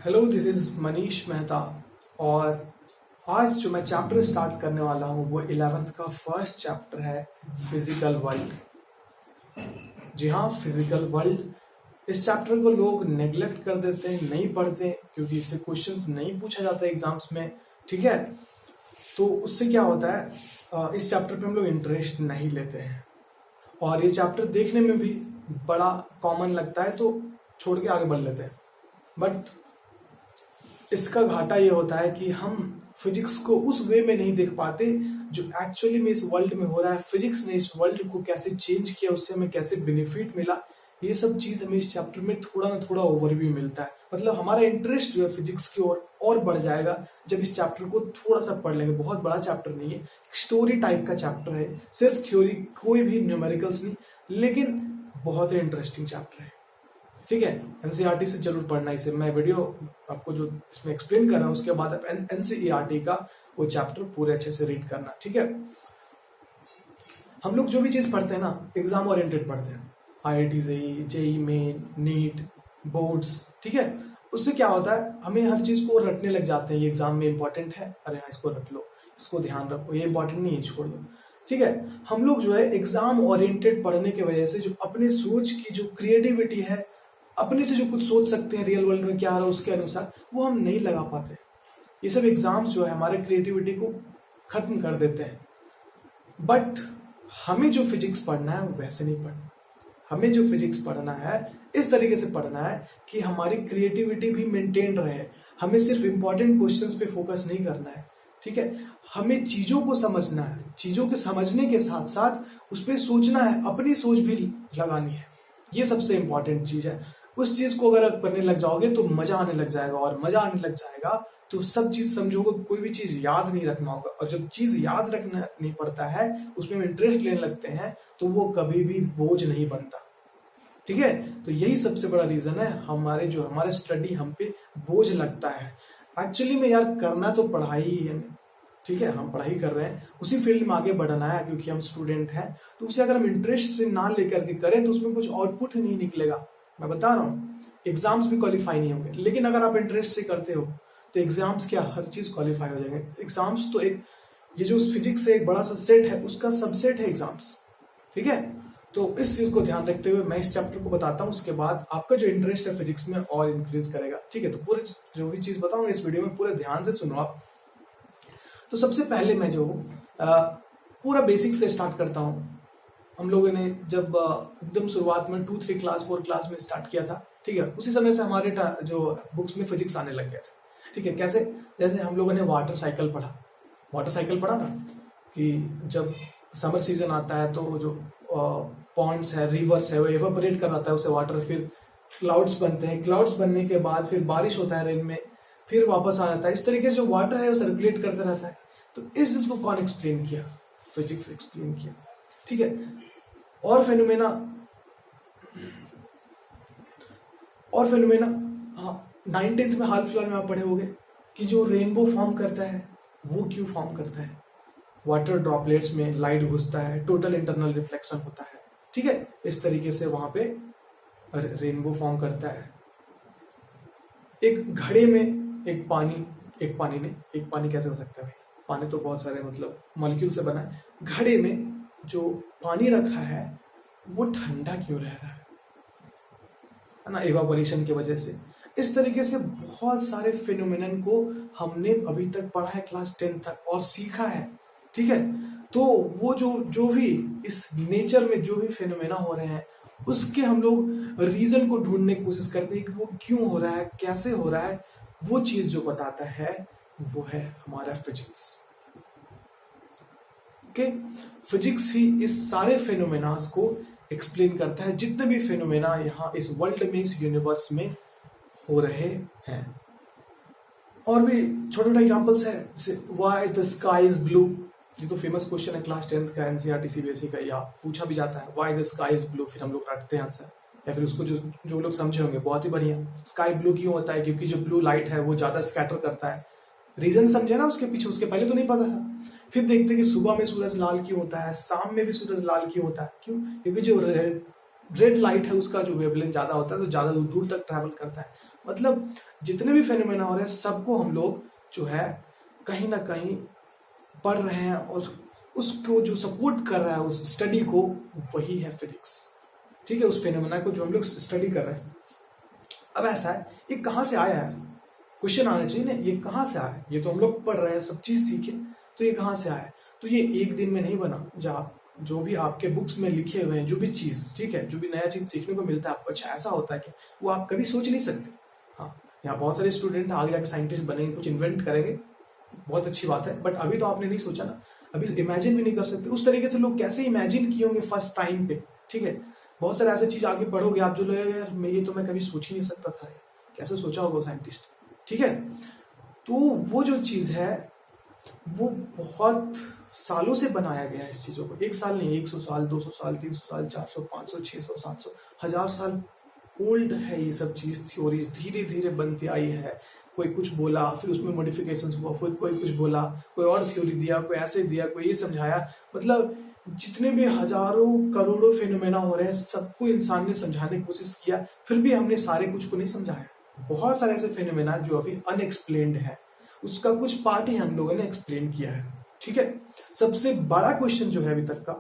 Hello, this is Manish Mehta. और आज जो मैं चैप्टर स्टार्ट करने वाला हूँ वो 11th का फर्स्ट चैप्टर है, फिजिकल वर्ल्ड। जी हाँ, फिजिकल वर्ल्ड। इस चैप्टर को लोग नेग्लेक्ट कर देते हैं, नहीं पढ़ते क्योंकि इससे क्वेश्चंस नहीं पूछा जाता एग्जाम्स में। ठीक है, तो उससे क्या होता है, इस चैप्टर पे हम लोग इंटरेस्ट नहीं लेते हैं और ये चैप्टर देखने में भी बड़ा कॉमन लगता है तो छोड़ के आगे बढ़ लेते हैं। बट इसका घाटा ये होता है कि हम फिजिक्स को उस वे में नहीं देख पाते जो एक्चुअली में इस वर्ल्ड में हो रहा है। फिजिक्स ने इस वर्ल्ड को कैसे चेंज किया, उससे हमें कैसे बेनिफिट मिला, ये सब चीज हमें इस चैप्टर में थोड़ा ना थोड़ा ओवरव्यू मिलता है। मतलब हमारा इंटरेस्ट जो है फिजिक्स की ओर और बढ़ जाएगा जब इस चैप्टर को थोड़ा सा पढ़ लेंगे। बहुत बड़ा चैप्टर नहीं है, स्टोरी टाइप का चैप्टर है, सिर्फ थ्योरी, कोई भी न्यूमेरिकल्स नहीं, लेकिन बहुत ही इंटरेस्टिंग चैप्टर है। ठीक है, एनसीईआरटी से जरूर पढ़ना इसे। मैं वीडियो आपको जो इसमें एक्सप्लेन कर रहा हूँ उसके बाद आप एनसीईआरटी का वो चैप्टर पूरे अच्छे से रीड करना। ठीक है, हम लोग जो भी चीज पढ़ते हैं ना, एग्जाम ओरिएंटेड पढ़ते हैं। IIT JEE main, NEET, boards. ठीक है, उससे क्या होता है, हमें हर चीज को रटने लग जाते हैं। ये एग्जाम में इंपॉर्टेंट है, अरे हाँ इसको रट लो, इसको ध्यान रखो, ये इंपॉर्टेंट नहीं है, छोड़ दो। ठीक है, हम लोग जो है एग्जाम ओरिएंटेड पढ़ने की वजह से जो अपने सोच की जो क्रिएटिविटी है, अपने से जो कुछ सोच सकते हैं रियल वर्ल्ड में क्या आ रहा है उसके अनुसार, वो हम नहीं लगा पाते। ये सब एग्जाम्स जो है हमारे क्रिएटिविटी को खत्म कर देते हैं। बट हमें जो फिजिक्स पढ़ना है वो वैसे नहीं पढ़ना। हमें जो फिजिक्स पढ़ना है इस तरीके से पढ़ना है कि हमारी क्रिएटिविटी भी मेंटेन रहे। हमें सिर्फ इंपॉर्टेंट क्वेश्चंस पे फोकस नहीं करना है। ठीक है, हमें चीजों को समझना है, चीजों के समझने के साथ साथ उस पर सोचना है, अपनी सोच भी लगानी है। ये सबसे इंपॉर्टेंट चीज है। उस चीज को अगर आप करने लग जाओगे तो मजा आने लग जाएगा, और मजा आने लग जाएगा तो सब चीज समझोगे। कोई भी चीज याद नहीं रखना होगा, और जब चीज याद रखना नहीं पड़ता है, उसमें इंटरेस्ट लेने लगते हैं तो वो कभी भी बोझ नहीं बनता। ठीक है, तो यही सबसे बड़ा रीजन है हमारे स्टडी हम पे बोझ लगता है। एक्चुअली में यार करना तो पढ़ाई ही है। ठीक है, हम पढ़ाई कर रहे हैं, उसी फील्ड में आगे बढ़ना है क्योंकि हम स्टूडेंट हैं। तो उसे अगर हम इंटरेस्ट से ना लेकर के करें तो उसमें कुछ आउटपुट नहीं निकलेगा। मैं बता रहा हूँ, एग्जाम्स भी क्वालिफाई नहीं होंगे। लेकिन अगर आप इंटरेस्ट से करते हो तो एग्जाम्स क्या, हर चीज क्वालिफाई हो जाएंगे। एग्जाम्स तो एक, ये जो फिजिक्स से एक बड़ा सा सेट है उसका सबसेट है एग्जाम्स। ठीक है, तो इस चीज को ध्यान रखते हुए मैं इस चैप्टर को बताता हूँ, उसके बाद आपका जो इंटरेस्ट है फिजिक्स में और इंक्रीज करेगा। ठीक है, तो पूरे जो भी चीज बताऊंगा इस वीडियो में पूरे ध्यान से सुनो आप। तो सबसे पहले मैं जो पूरा बेसिक से स्टार्ट करता हूँ। हम लोगों ने जब एकदम शुरुआत में 2, 3 क्लास 4 क्लास में स्टार्ट किया था, ठीक है, उसी समय से हमारे जो बुक्स में फिजिक्स आने लग गए थे। ठीक है, कैसे, जैसे हम लोगों ने वाटर साइकिल पढ़ा ना, कि जब समर सीजन आता है तो जो पॉन्ड्स है, रिवर्स है, वो एवापोरेट कर जाता है उसे वाटर, फिर क्लाउड्स बनते हैं, क्लाउड्स बनने के बाद फिर बारिश होता है रेन में, फिर वापस आ जाता है। इस तरीके से जो वाटर है वो सर्कुलेट करता रहता है। तो इस चीज को कौन एक्सप्लेन किया? फिजिक्स एक्सप्लेन किया। ठीक है, और फेनोमेना हाँ, 9th में हाल फिलहाल में आप पढ़े होंगे कि जो रेनबो फॉर्म करता है वो क्यों फॉर्म करता है? वाटर ड्रॉपलेट्स में लाइट घुसता है, टोटल इंटरनल रिफ्लेक्शन होता है। ठीक है, इस तरीके से वहां पे रेनबो फॉर्म करता है। एक घड़े में एक पानी कैसे हो सकता है भाई? पानी तो बहुत सारे मतलब मॉलिक्यूल से बना है। घड़े में जो पानी रखा है वो ठंडा क्यों रह रहा है ना? एवापोरेशन की वजह से। इस तरीके से बहुत सारे फिनोमेनन को हमने अभी तक पढ़ा है क्लास 10 तक और सीखा है। ठीक है, तो वो जो भी इस नेचर में जो भी फिनोमेना हो रहे हैं उसके हम लोग रीजन को ढूंढने की कोशिश करते हैं कि वो क्यों हो रहा है, कैसे हो रहा है। वो चीज जो बताता है वो है हमारा फिजिक्स। ओके, फिजिक्स ही इस सारे फेनोमेनास को एक्सप्लेन करता है, जितने भी फेनोमेना यहाँ इस वर्ल्ड में, इस यूनिवर्स में हो रहे हैं। और भी छोटे छोटे एग्जांपल्स है, जैसे why the sky is blue. ये तो फेमस क्वेश्चन है क्लास 10th का, एनसीईआरटी सीबीएसई का, या पूछा भी जाता है why the sky is blue. फिर हम लोग रखते हैं आंसर, या फिर उसको जो लोग समझे होंगे बहुत ही बढ़िया। स्काई ब्लू क्यों होता है? क्योंकि जो ब्लू लाइट है वो ज्यादा स्कैटर करता है। रीजन समझे ना उसके पीछे, उसके पहले तो नहीं पता था। फिर देखते कि सुबह में सूरज लाल क्यों होता है, शाम में भी सूरज लाल क्यों होता है? क्यों? क्योंकि जो रेड लाइट है उसका जो वेवलेंथ ज्यादा होता है तो ज्यादा दूर तक ट्रैवल करता है। मतलब जितने भी फेनोमेना हो रहे हैं सबको हम लोग जो है कहीं ना कहीं पढ़ रहे हैं, और उसको जो सपोर्ट कर रहा है उस स्टडी को, वही है फिजिक्स। ठीक है, उस फेनोमेना को जो हम लोग स्टडी कर रहे हैं। अब ऐसा है, ये कहाँ से आया है, क्वेश्चन आना चाहिए ना, ये कहाँ से आया है? ये तो हम लोग पढ़ रहे हैं, सब चीज सीखे, तो ये कहाँ से आया है? तो ये एक दिन में नहीं बना। जो भी आपके बुक्स में लिखे हुए हैं, जो भी चीज, ठीक है, जो भी नया चीज सीखने को मिलता है आपको, अच्छा ऐसा होता है कि वो आप कभी सोच नहीं सकते। हाँ, यहाँ बहुत सारे स्टूडेंट आगे जाकर साइंटिस्ट बनेंगे, कुछ इन्वेंट करेंगे, बहुत अच्छी बात है, बट अभी तो आपने नहीं सोचा ना, अभी इमेजिन भी नहीं कर सकते। उस तरीके से लोग कैसे इमेजिन किए होंगे फर्स्ट टाइम पे, ठीक है। बहुत सारे ऐसे चीज आगे पढ़ोगे आप जो लोग यार ये तो मैं कभी सोच ही नहीं सकता था, कैसे सोचा होगा साइंटिस्ट, ठीक है। तो वो जो चीज है वो बहुत सालों से बनाया गया है इस चीजों को, एक साल नहीं, 100 साल, 200 साल, 300 साल, 400, 500, 600, 700, 1000 साल ओल्ड है ये सब चीज। थ्योरीज धीरे धीरे बनती आई है, कोई कुछ बोला, फिर उसमें मॉडिफिकेशंस हुआ, फिर कोई कुछ बोला, कोई और थ्योरी दिया, कोई ऐसे दिया, कोई ये समझाया। मतलब जितने भी हजारों करोड़ों फेनोमेना हो रहे हैं सबको इंसान ने समझाने की कोशिश किया, फिर भी हमने सारे कुछ को नहीं समझाया। बहुत सारे ऐसे फेनोमेना जो अभी अनएक्सप्लेन्ड है, उसका कुछ पार्ट ही हम लोगों ने एक्सप्लेन किया है, ठीक है। सबसे बड़ा क्वेश्चन जो है अभी तक का,